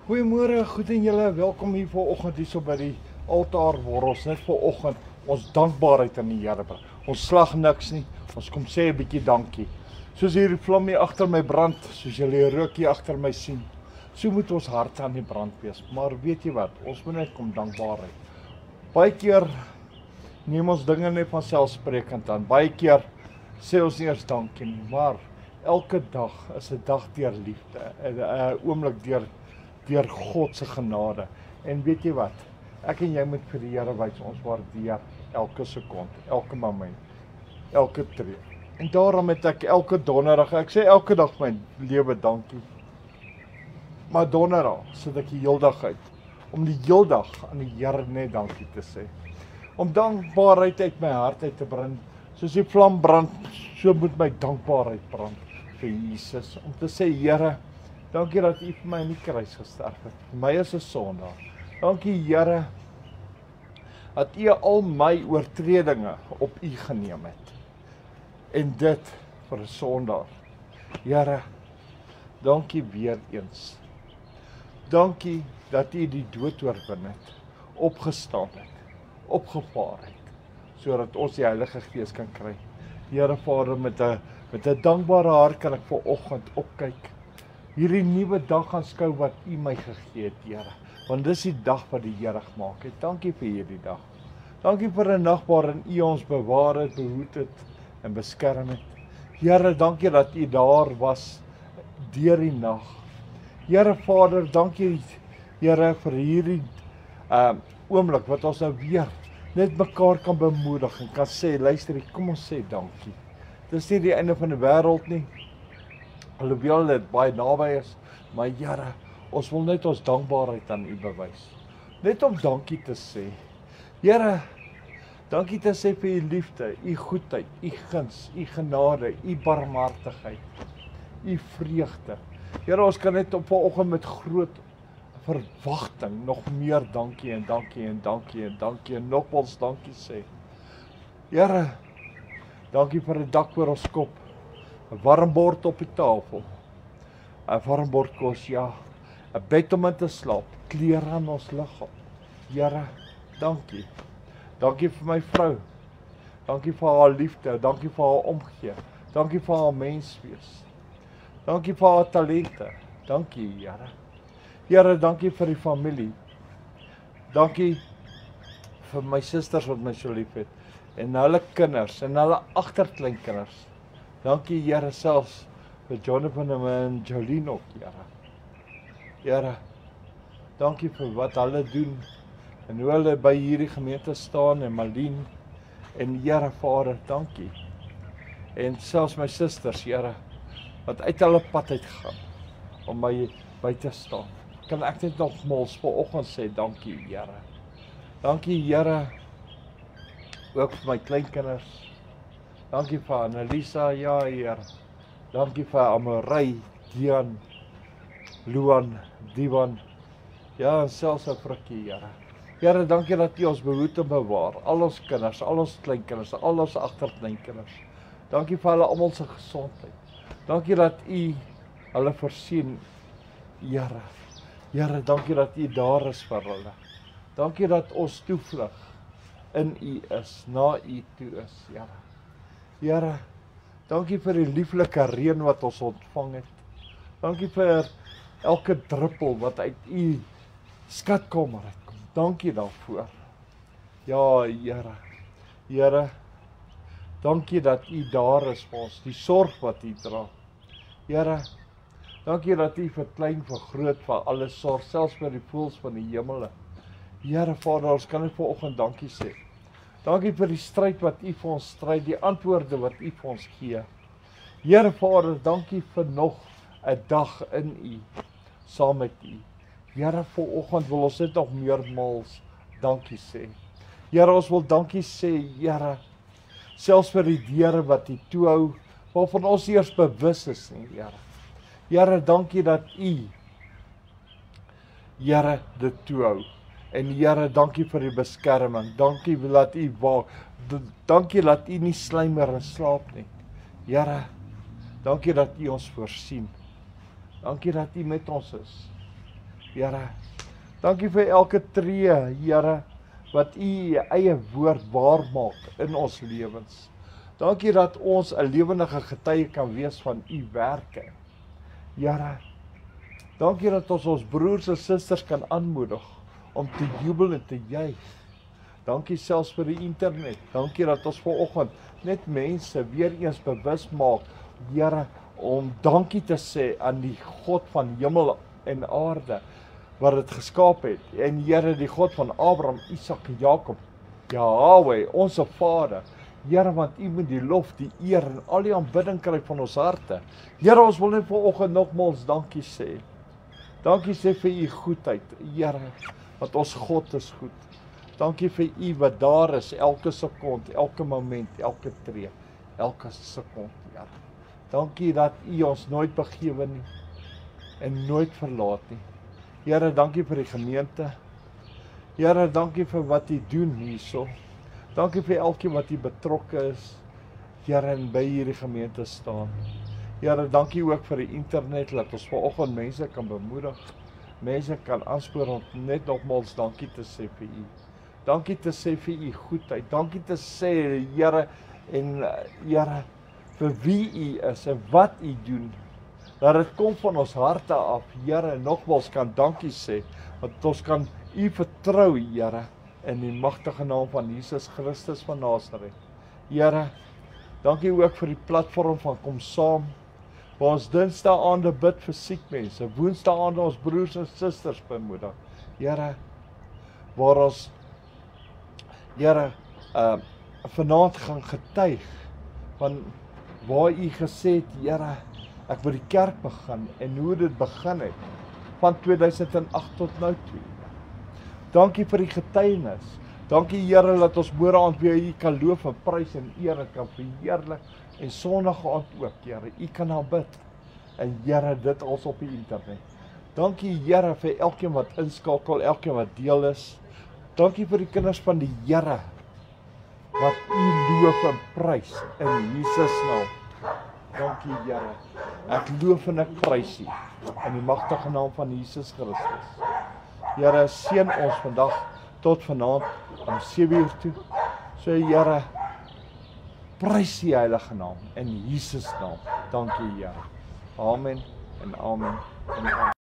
Goeiemôre, goed en julle, welkom hier vanoggend hier so by die altaar waar ons net vanoggend ons dankbaarheid aan die Here bring. Ons slag niks nie, ons kom sê 'n bietjie dankie. Soos hierdie vlam hier agter my brand, soos julle rook hier agter my sien. So moet ons harte aan die brand wees. Maar weet jy wat, ons moet net kom dankbaarheid. Baie keer neem ons dinge net van selfsprekend aan. Baie keer sê ons nie eers dankie nie, maar elke dag is 'n dag deur liefde, 'n oomblik deur God se genade. En weet jy wat? Ek en jy moet vir die Here wys ons waardeer elke sekonde, elke moment, elke tree. En daarom het ek elke donderdag, ek sê elke dag my lewe dankie. Maar donderdag sit ek die hele dag uit om die hele dag aan die Here net dankie te sê. Om dankbaarheid uit my hart uit te bring. Soos die vlam brand, so moet my dankbaarheid brand vir Jesus. Om te sê, Here, dankie dat U vir my in die kruis gesterf het. Vir my is 'n sondaar. Dankie Here dat U al my oortredinge op U geneem het. En dit vir 'n sondaar. Here, dankie weer eens. Dankie dat U die dood oorwin het, opgestaan het, opgevaar het, sodat ons die Heilige Gees kan kry. Here Vader, met 'n dankbare hart kan ek vanoggend opkyk. Hierdie nuwe dag aanskou wat U my gegee het, Here. Want dis die dag wat die Here gemaak het. Dankie vir hierdie dag. Dankie vir 'n nag waarin U ons bewaar het, behoed het en beskerm het. Here, dankie dat U daar was deur die nag. Here Vader, dankie Here vir hierdie oomblik wat ons nou weer net mekaar kan bemoedig en kan sê, luister, kom ons sê dankie. Dis nie die einde van die wêreld nie. Alhoewel dit baie naby is, maar Here, ons wil net ons dankbaarheid aan U bewys. Net om dankie te sê. Here, dankie te sê vir U liefde, U goedheid, U guns, U genade, U barmhartigheid, U vreugde. Here, ons kan net op vanoggend met groot verwagting nog meer dankie en dankie en dankie en dankie en nogmaals dankie sê. Here, dankie vir 'n dak oor ons kop, 'n warm bord op die tafel, 'n warm bord kos, ja, 'n bed om in te slaap, klere aan ons liggaam. Here, dankie. Dankie vir my vrou. Dankie vir haar liefde, dankie vir haar omgee. Dankie vir haar menswees. Dankie vir haar talente. Dankie, Here. Here, dankie vir die familie. Dankie vir my susters wat my so lief het en hulle kinders en hulle agterkleinkinders. Dankie Here selfs vir Jonathan en Jolene ook, Here. Here, dankie vir wat hulle doen en hoe hulle by hierdie gemeente staan en Malien en Here Vader, dankie. En selfs my susters, Here, wat uit hulle pad uitgaan om my by te staan. Kan ek net nogmaals vanoggend sê dankie Here. Dankie Here ook vir my kleinkinders. Dankie vir Annelisa, ja Here. Dankie vir Amorey, Dian, Luan, Diwan. Ja, en selfs vir Frikkie, Here. Here, dankie dat U ons behoed en bewaar. Al ons kinders, al ons kleinkinders, al ons agterkleinkinders. Dankie vir hulle almal se gesondheid. Dankie dat U hulle voorsien, Here. Here, dankie dat U daar is vir hulle. Dankie dat ons toevlug in U is, na U toe is, Here. Here, dankie vir die lieflike reën wat ons ontvang het. Dankie vir elke druppel wat uit U skatkamer uitkom. Dankie daarvoor. Ja, Here. Here, dankie dat U daar is vir ons, die sorg wat U dra. Here, dankie dat U vir klein, vir groot, vir alles sorg, selfs vir die voëls van die hemele. Here Vader, ons kan net vanoggend dankie sê. Dankie vir die stryd wat U vir ons stry, die antwoorde wat U vir ons gee. Here Vader, dankie vir nog 'n dag in U, saam met U. Here, vanoggend wil ons net nog meermaals dankie sê. Here, ons wil dankie sê, Here, selfs vir die deure wat U toehou, waarvan ons eers bewus is nie, Here. Here, dankie dat U, Here, dit toehou. En Here, dankie vir die beskerming. Dankie dat U waak. Dankie dat U nie slymer en slaap nie. Here, dankie dat U ons voorsien. Dankie dat U met ons is. Here, dankie vir elke tree, Here, wat U eie woord waar maak in ons lewens. Dankie dat ons 'n lewendige getuie kan wees van U werke. Here, dankie dat ons broers en susters kan aanmoedig om te jubel en te juig. Dankie selfs vir die internet. Dankie dat ons vanoggend net mense weer eens bewus maak, Here, om dankie te sê aan die God van hemel en aarde wat dit geskaap het. En Here, die God van Abraham, Isak en Jakob, Jahweh, ons Vader. Here, want U moet die lof, die eer en al die aanbidding kry van ons harte. Here, ons wil net vanoggend nogmaals dankie sê. Dankie sê vir U goedheid, Here, want ons God is goed. Dankie vir U wat daar is, elke sekond, elke moment, elke tree, elke sekond, Here. Dankie dat U ons nooit begewe nie en nooit verlaat nie. Here, dankie vir die gemeente. Here, dankie vir wat U doen hierso. Dankie vir elkeen wat hier betrokke is, Here, en by hierdie gemeente staan. Here, dankie ook vir die internet, dat ons vanoggend mense kan bemoedig, mense kan aanspoor om net nogmaals dankie te sê vir U. Dankie te sê vir U goedheid, dankie te sê, Here, en Here, vir wie U is en wat U doen. Dat dit kom van ons harte af, Here, en nogmaals kan dankie sê, want ons kan U vertrou, Here, in die magtige naam van Jesus Christus van Nasaret. Here, dankie ook vir die platform van Kom Saam, waar ons dinsdae bid vir siek mense, woensdae ons broers en susters bemoedig. Here, waar ons, Here, vanaand gaan getuig van waar U gesê het, Here, ek wil die kerk begin en hoe dit begin het, van 2008 tot nou toe. Dankie vir die getuienis. Dankie, Here, dat ons môre aand weer U kan loof en prys en eer kan verheerlik en Sondag aand ook, Here. U kan aanbid. En Here, dit als op die internet. Dankie, Here, vir elkeen wat inskakel, elkeen wat deel is. Dankie vir die kinders van die Here wat U loof en prys in Jesus naam. Dankie, Here. Ek loof en ek prys U in die magtige naam van Jesus Christus. Here, seën ons vandag tot vanaand om 7:00 toe. So, Here, prys die heilige naam in Jesus naam. Dankie, Here. Amen en amen en amen.